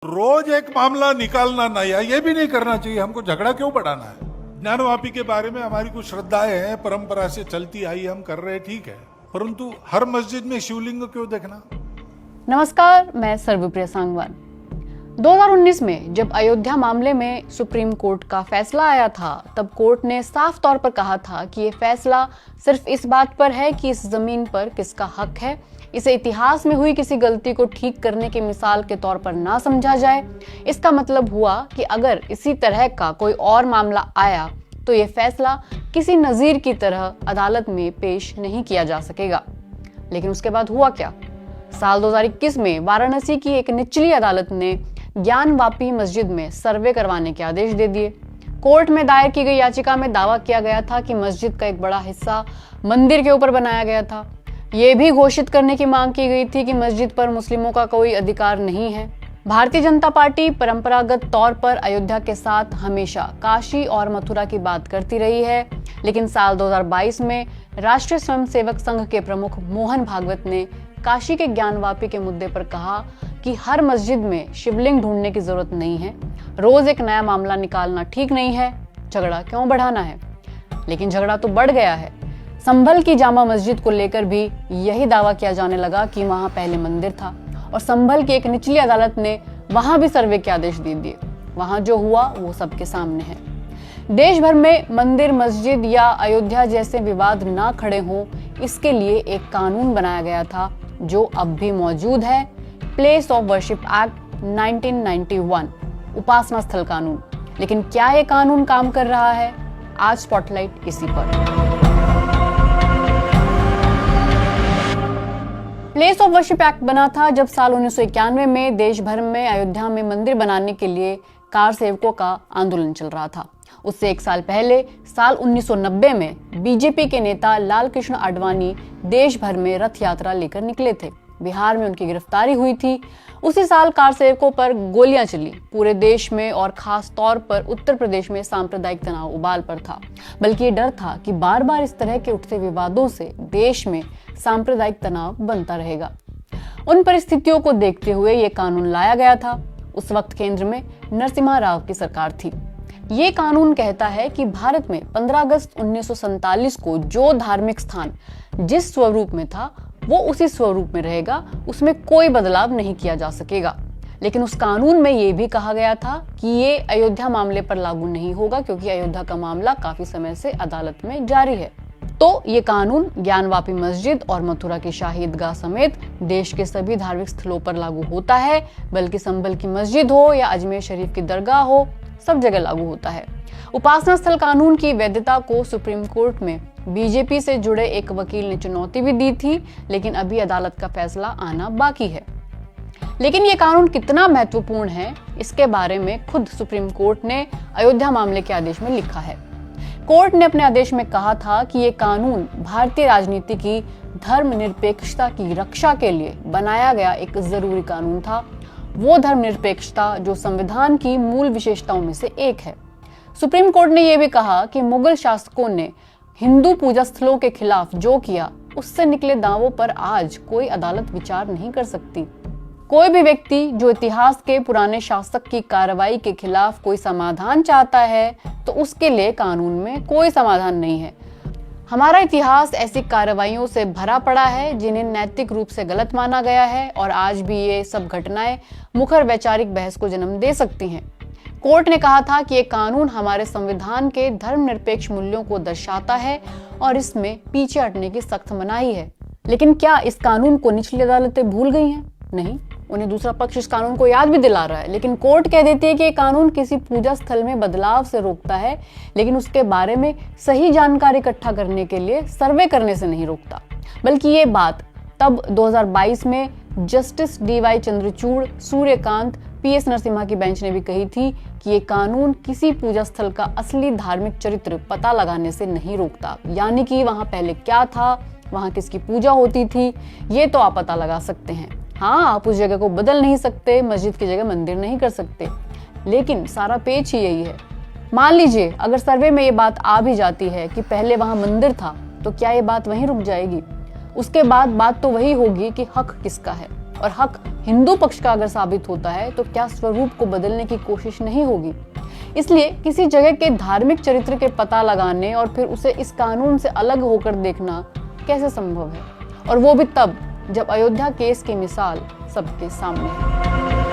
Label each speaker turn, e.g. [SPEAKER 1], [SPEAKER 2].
[SPEAKER 1] रोज एक मामला निकालना नया ये भी नहीं करना चाहिए। हमको झगड़ा क्यों बढ़ाना है? ज्ञानवापी के बारे में हमारी कुछ श्रद्धाएं हैं, परंपरा से चलती आई, हम कर रहे, ठीक है, परंतु हर मस्जिद में शिवलिंग क्यों देखना?
[SPEAKER 2] नमस्कार, मैं सर्वप्रिया सांगवान। 2019 में जब अयोध्या मामले में सुप्रीम कोर्ट का फैसला आया था, तब कोर्ट ने साफ तौर पर कहा था कि ये फैसला सिर्फ इस बात पर है कि इस जमीन पर किसका हक है। इसे इतिहास में हुई किसी गलती को ठीक करने की मिसाल के तौर पर ना समझा जाए। इसका मतलब हुआ कि अगर इसी तरह का कोई और मामला आया तो ये फैसला किसी नजीर की तरह अदालत में पेश नहीं किया जा सकेगा। लेकिन उसके बाद हुआ क्या? साल 2021 में वाराणसी की एक निचली अदालत ने ज्ञानवापी मस्जिद में सर्वे करवाने के आदेश दे दिए। कोर्ट में दायर की गई याचिका में दावा किया गया था कि मस्जिद का एक बड़ा हिस्सा मंदिर के ऊपर बनाया गया था। ये भी घोषित करने की मांग की गई थी कि मस्जिद पर मुस्लिमों का कोई अधिकार नहीं है। भारतीय जनता पार्टी परंपरागत तौर पर अयोध्या के साथ हमेशा काशी और मथुरा की बात करती रही है, लेकिन साल 2022 में राष्ट्रीय स्वयंसेवक संघ के प्रमुख मोहन भागवत ने काशी के ज्ञानवापी के मुद्दे पर कहा कि हर मस्जिद में शिवलिंग ढूंढने की जरूरत नहीं है, रोज एक नया मामला निकालना ठीक नहीं है, झगड़ा क्यों बढ़ाना है। लेकिन झगड़ा तो बढ़ गया है। संभल की जामा मस्जिद को लेकर भी यही दावा किया जाने लगा कि वहां पहले मंदिर था और संभल की एक निचली अदालत ने वहां भी सर्वे के आदेश दे दिए। वहां जो हुआ वो सबके सामने है। देश भर में मंदिर, मस्जिद या अयोध्या जैसे विवाद ना खड़े हों, इसके लिए एक कानून बनाया गया था जो अब भी मौजूद है, प्लेस ऑफ वर्शिप एक्ट 1991, उपासना स्थल कानून। लेकिन क्या ये कानून काम कर रहा है? आज स्पॉटलाइट इसी पर। प्लेस ऑफ वर्शिप एक्ट बना था जब साल 1991 में देश भर में अयोध्या में मंदिर बनाने के लिए कार सेवकों का आंदोलन चल रहा था। उससे एक साल पहले साल 1990 में बीजेपी के नेता लाल कृष्ण आडवाणी देश भर में रथ यात्रा लेकर निकले थे। बिहार में उनकी गिरफ्तारी हुई थी। उसी साल कार सेवकों पर गोलियां चली। पूरे देश में और खास तौर पर उत्तर प्रदेश में सांप्रदायिक तनाव उबाल पर था। बल्कि ये डर था कि बार बार इस तरह के उठते विवादों से देश में सांप्रदायिक तनाव बनता रहेगा। उन परिस्थितियों को देखते हुए ये कानून लाया गया था। उस वक्त केंद्र में नरसिम्हा राव की सरकार थी। ये कानून कहता है कि भारत में 15 अगस्त 1947 को जो धार्मिक स्थान जिस स्वरूप में था वो उसी स्वरूप में रहेगा, उसमें कोई बदलाव नहीं किया जा सकेगा। लेकिन उस कानून में ये भी कहा गया था कि ये अयोध्या मामले पर लागू नहीं होगा, क्योंकि अयोध्या का मामला काफी समय से अदालत में जारी है। तो ये कानून ज्ञानवापी मस्जिद और मथुरा की शाही ईदगाह समेत देश के सभी धार्मिक स्थलों पर लागू होता है, बल्कि संभल की मस्जिद हो या अजमेर शरीफ की दरगाह हो, सब जगह लागू होता है। उपासना स्थल कानून की वैधता को सुप्रीम कोर्ट में बीजेपी से जुड़े एक वकील ने चुनौती भी दी थी, लेकिन अभी अदालत का फैसला आना बाकी है। लेकिन ये कानून कितना महत्वपूर्ण है, इसके बारे में खुद सुप्रीम कोर्ट ने अयोध्या मामले के आदेश में लिखा है। कोर्ट ने अपने आदेश में कहा था कि ये कानून भारतीय राजनीति की धर्मनिरपेक्षता की रक्षा के लिए बनाया गया एक जरूरी कानून था। वो धर्मनिरपेक्षता जो संविधान की मूल विशेषताओं में से एक है। सुप्रीम कोर्ट ने यह भी कहा कि मुगल शासकों ने हिंदू पूजा स्थलों के खिलाफ जो किया, उससे निकले दावों पर आज कोई अदालत विचार नहीं कर सकती। कोई भी व्यक्ति जो इतिहास के पुराने शासक की कार्रवाई के खिलाफ कोई समाधान चाहता है, तो उसके लिए कानून में कोई समाधान नहीं है। हमारा इतिहास ऐसी कार्रवाइयों से भरा पड़ा है जिन्हें नैतिक रूप से गलत माना गया है, और आज भी ये सब घटनाएं मुखर वैचारिक बहस को जन्म दे सकती हैं। कोर्ट ने कहा था कि ये कानून हमारे संविधान के धर्मनिरपेक्ष मूल्यों को दर्शाता है और इसमें पीछे हटने की सख्त मनाही है। लेकिन क्या इस कानून को निचली अदालतें भूल गई हैं? नहीं, उन्हें दूसरा पक्ष इस कानून को याद भी दिला रहा है। लेकिन कोर्ट कह देती है कि ये कानून किसी पूजा स्थल में बदलाव से रोकता है, लेकिन उसके बारे में सही जानकारी इकट्ठा करने के लिए सर्वे करने से नहीं रोकता। बल्कि ये बात तब 2022 में justice DY Chandrachud, Suryakant, PS Narasimha की बेंच ने भी कही थी कि ये कानून किसी पूजा स्थल का असली धार्मिक चरित्र पता लगाने से नहीं रोकता। यानी कि वहां पहले क्या था, वहां किसकी पूजा होती थी, ये तो आप पता लगा सकते हैं। हाँ, आप उस जगह को बदल नहीं सकते, मस्जिद की जगह मंदिर नहीं कर सकते, लेकिन सारा पेच ही यही है। मान लीजिए अगर सर्वे में ये बात आ भी जाती है कि पहले वहां मंदिर था, तो क्या ये बात वहीं रुक जाएगी? उसके बाद बात तो वही होगी कि हक किसका है। और हक हिंदू पक्ष का अगर साबित होता है तो क्या स्वरूप को बदलने की कोशिश नहीं होगी? इसलिए किसी जगह के धार्मिक चरित्र के पता लगाने और फिर उसे इस कानून से अलग होकर देखना कैसे संभव है, और वो भी तब जब अयोध्या केस की मिसाल सबके सामने है।